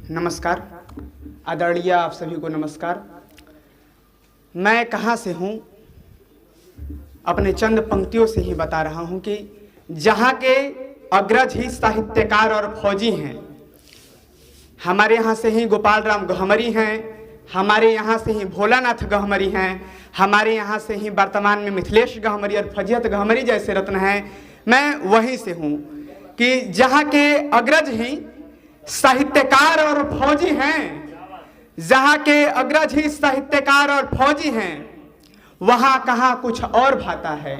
नमस्कार आदरणीय, आप सभी को नमस्कार। मैं कहाँ से हूँ अपने चंद पंक्तियों से ही बता रहा हूँ कि जहाँ के अग्रज ही साहित्यकार और फौजी हैं, हमारे यहाँ से ही गोपाल राम गहमरी हैं, हमारे यहाँ से ही भोलानाथ गहमरी हैं, हमारे यहाँ से ही वर्तमान में मिथिलेश गहमरी और फजीहत गहमरी जैसे रत्न हैं। मैं वहीं से हूँ कि जहाँ के अग्रज ही साहित्यकार और फौजी हैं, जहाँ के अग्रज ही साहित्यकार और फौजी हैं, वहाँ कहाँ कुछ और भाता है।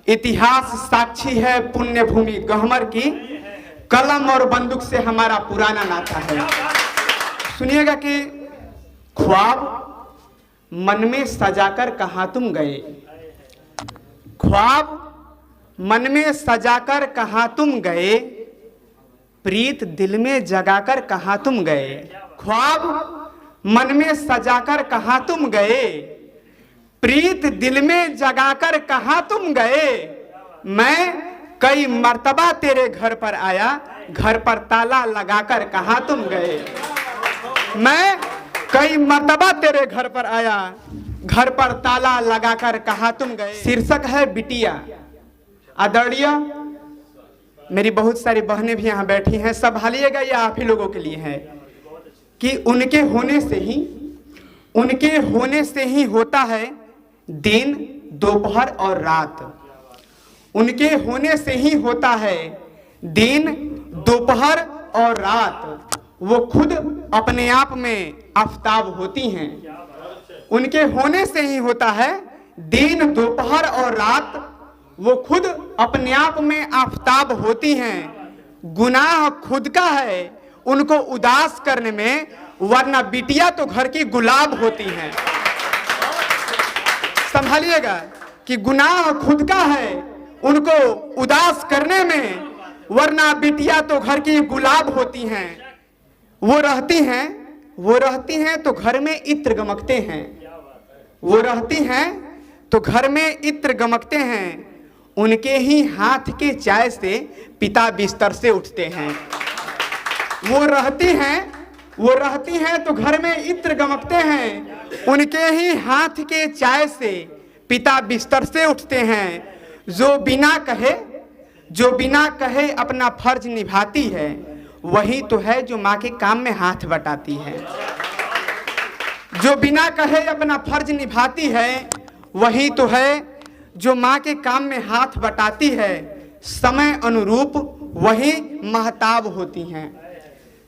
इतिहास साक्षी है पुण्य भूमि गहमर की, कलम और बंदूक से हमारा पुराना नाता है। सुनिएगा कि ख्वाब मन में सजाकर कहाँ तुम गए, ख्वाब मन में सजाकर कहाँ तुम गए, प्रीत दिल में जगाकर कहाँ तुम गए। ख्वाब मन में सजाकर कहाँ तुम गए, प्रीत दिल में जगाकर कहाँ तुम गए। मैं कई मर्तबा तेरे घर पर आया, घर पर ताला लगाकर कहाँ तुम गए। मैं कई मर्तबा तेरे घर पर आया, घर पर ताला लगाकर कहाँ तुम गए। शीर्षक है बिटिया। आदरणीय, मेरी बहुत सारी बहनें भी यहाँ बैठी हैं, संभालिएगा, ये आप ही लोगों के लिए है कि उनके होने से ही होता है दिन, दोपहर और रात। उनके होने से ही होता है दिन, दोपहर और रात। वो खुद अपने आप में आफताब होती हैं। उनके होने से ही होता है दिन, दोपहर और रात। वो खुद अपने आप में आफताब होती हैं। गुनाह खुद का है उनको उदास करने में, वरना बिटिया तो घर की गुलाब होती हैं। संभालिएगा कि गुनाह खुद का है उनको उदास करने में, वरना बिटिया तो घर की गुलाब होती हैं। वो रहती हैं तो घर में इत्र गमकते हैं। वो रहती हैं तो घर में इत्र गमकते हैं। उनके ही हाथ के चाय से पिता बिस्तर से उठते हैं। वो रहती हैं तो घर में इत्र गमकते हैं। उनके ही हाथ के चाय से पिता बिस्तर से उठते हैं। जो बिना कहे अपना फर्ज निभाती है, वही तो है जो माँ के काम में हाथ बटाती है। जो बिना कहे अपना फर्ज निभाती है, वही तो है जो माँ के काम में हाथ बटाती है। समय अनुरूप वही महताब होती हैं।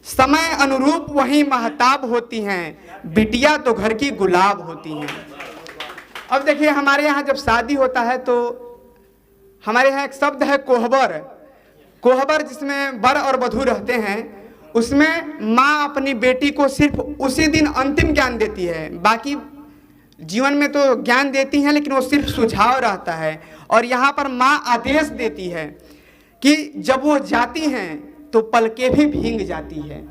समय अनुरूप वही महताब होती हैं। बिटिया तो घर की गुलाब होती हैं। अब देखिए, हमारे यहाँ जब शादी होता है तो हमारे यहाँ एक शब्द है कोहबर। कोहबर जिसमें वर और वधू रहते हैं, उसमें माँ अपनी बेटी को सिर्फ उसी दिन अंतिम ज्ञान देती है। बाकी जीवन में तो ज्ञान देती हैं, लेकिन वो सिर्फ सुझाव रहता है। और यहाँ पर माँ आदेश देती है कि जब वो जाती हैं तो पलकें भी भीग जाती है।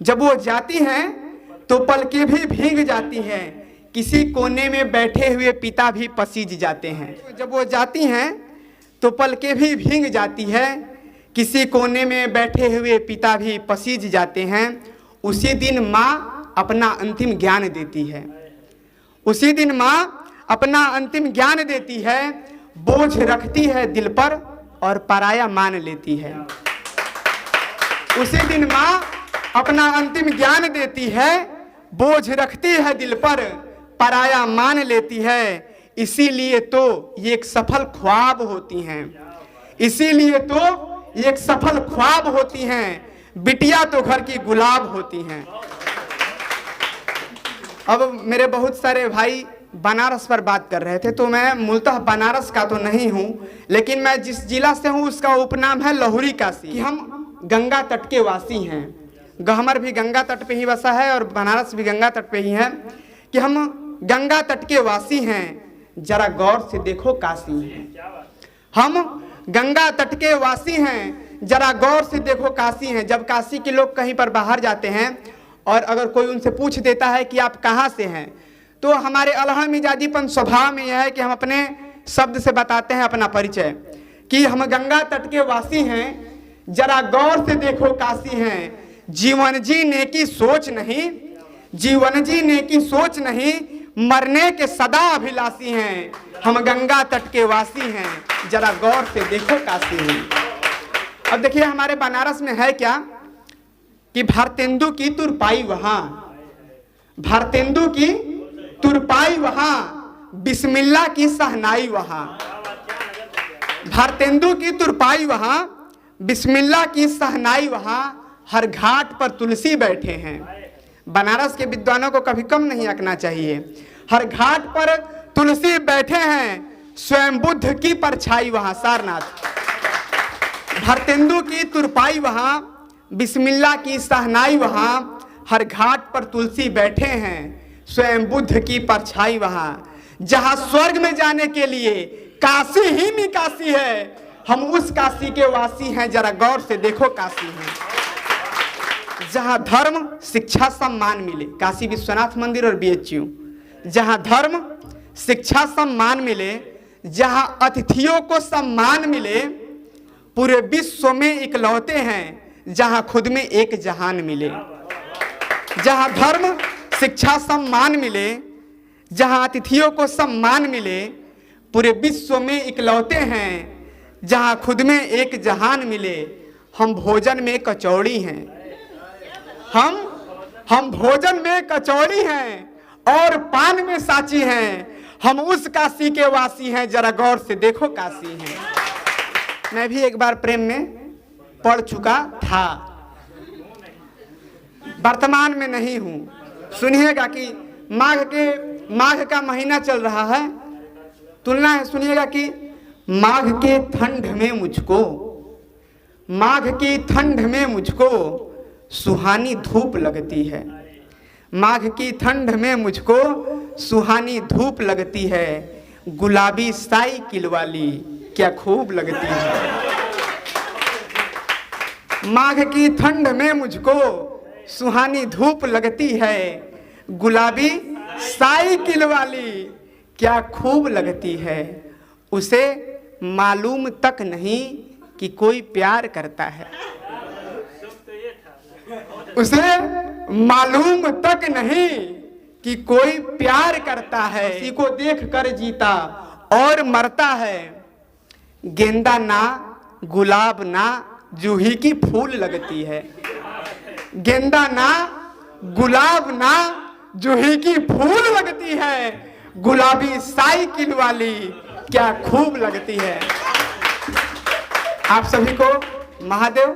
जब वो जाती हैं तो पलकें भी भीग जाती हैं। किसी कोने में बैठे हुए पिता भी पसीज जाते हैं। जब वो जाती हैं तो पलकें भी भीग जाती है। किसी कोने में बैठे हुए पिता भी पसीज जाते हैं। उसी दिन माँ अपना अंतिम ज्ञान देती है। उसी दिन माँ अपना अंतिम ज्ञान देती है। बोझ रखती है दिल पर और पराया मान लेती है। उसी दिन माँ अपना अंतिम ज्ञान देती है। बोझ रखती है दिल पर, पराया मान लेती है। इसीलिए तो ये एक सफल ख्वाब होती हैं। इसीलिए तो ये एक सफल ख्वाब होती हैं। बिटिया तो घर की गुलाब होती हैं। अब मेरे बहुत सारे भाई बनारस पर बात कर रहे थे, तो मैं मूलतः बनारस का तो नहीं हूँ, लेकिन मैं जिस जिला से हूँ उसका उपनाम है लहुरी काशी। कि हम गंगा तट के वासी हैं। गहमर भी गंगा तट पे ही बसा है और बनारस भी गंगा तट पे ही है। कि हम गंगा तट के वासी हैं, जरा गौर से देखो काशी है। हम गंगा तट के वासी हैं, जरा गौर से देखो काशी हैं। जब काशी के लोग कहीं पर बाहर जाते हैं और अगर कोई उनसे पूछ देता है कि आप कहाँ से हैं, तो हमारे अलहम मिजाजीपन स्वभाव में यह है कि हम अपने शब्द से बताते हैं अपना परिचय कि हम गंगा तट के वासी हैं, जरा गौर से देखो काशी हैं। जीवन जीने की सोच नहीं, जीवन जीने की सोच नहीं, मरने के सदा अभिलाषी हैं। हम गंगा तट के वासी हैं, जरा गौर से देखो काशी में। अब देखिए हमारे बनारस में है क्या कि भारतेंदु की तुरपाई वहां, भारतेंदु की तुरपाई वहां, बिस्मिल्लाह की सहनाई वहां। भारतेंदु की तुरपाई वहां, बिस्मिल्लाह की सहनाई वहां, हर घाट पर तुलसी बैठे हैं। बनारस के विद्वानों को कभी कम नहीं आंकना चाहिए। हर घाट पर तुलसी बैठे हैं, स्वयं बुद्ध की परछाई वहां सारनाथ। भारतेंदु की तुरपाई वहां, बिस्मिल्लाह की सहनाई वहां, हर घाट पर तुलसी बैठे हैं, स्वयं बुद्ध की परछाई वहां। जहां स्वर्ग में जाने के लिए काशी ही निकासी है, हम उस काशी के वासी हैं, जरा गौर से देखो काशी है। जहां धर्म शिक्षा सम्मान मिले, काशी विश्वनाथ मंदिर और बीएचयू, जहां धर्म शिक्षा सम्मान मिले, जहां अतिथियों को सम्मान मिले, पूरे विश्व में इकलौते हैं जहां खुद में एक जहान मिले। जहां धर्म शिक्षा सम्मान मिले, जहां अतिथियों को सम्मान मिले, पूरे विश्व में इकलौते हैं जहां खुद में एक जहान मिले। हम भोजन में कचौड़ी हैं, हम भोजन में कचौड़ी हैं और पान में साची हैं। हम उस काशी के वासी हैं, जरा गौर से देखो काशी हैं। मैं भी एक बार प्रेम में पड़ चुका था, वर्तमान में नहीं हूं। सुनिएगा कि माघ का महीना चल रहा है, तुलना है, सुनिएगा कि माघ के ठंड में मुझको, माघ की ठंड में मुझको सुहानी धूप लगती है। माघ की ठंड में मुझको सुहानी धूप लगती है, गुलाबी साइकिल वाली क्या खूब लगती है। माघ की ठंड में मुझको सुहानी धूप लगती है, गुलाबी साइकिल वाली क्या खूब लगती है। उसे मालूम तक नहीं कि कोई प्यार करता है, उसे मालूम तक नहीं कि कोई प्यार करता है। किसी को देख कर जीता और मरता है, गेंदा ना गुलाब ना जूही की फूल लगती है। गेंदा ना गुलाब ना जूही की फूल लगती है, गुलाबी साइकिल वाली क्या खूब लगती है। आप सभी को महादेव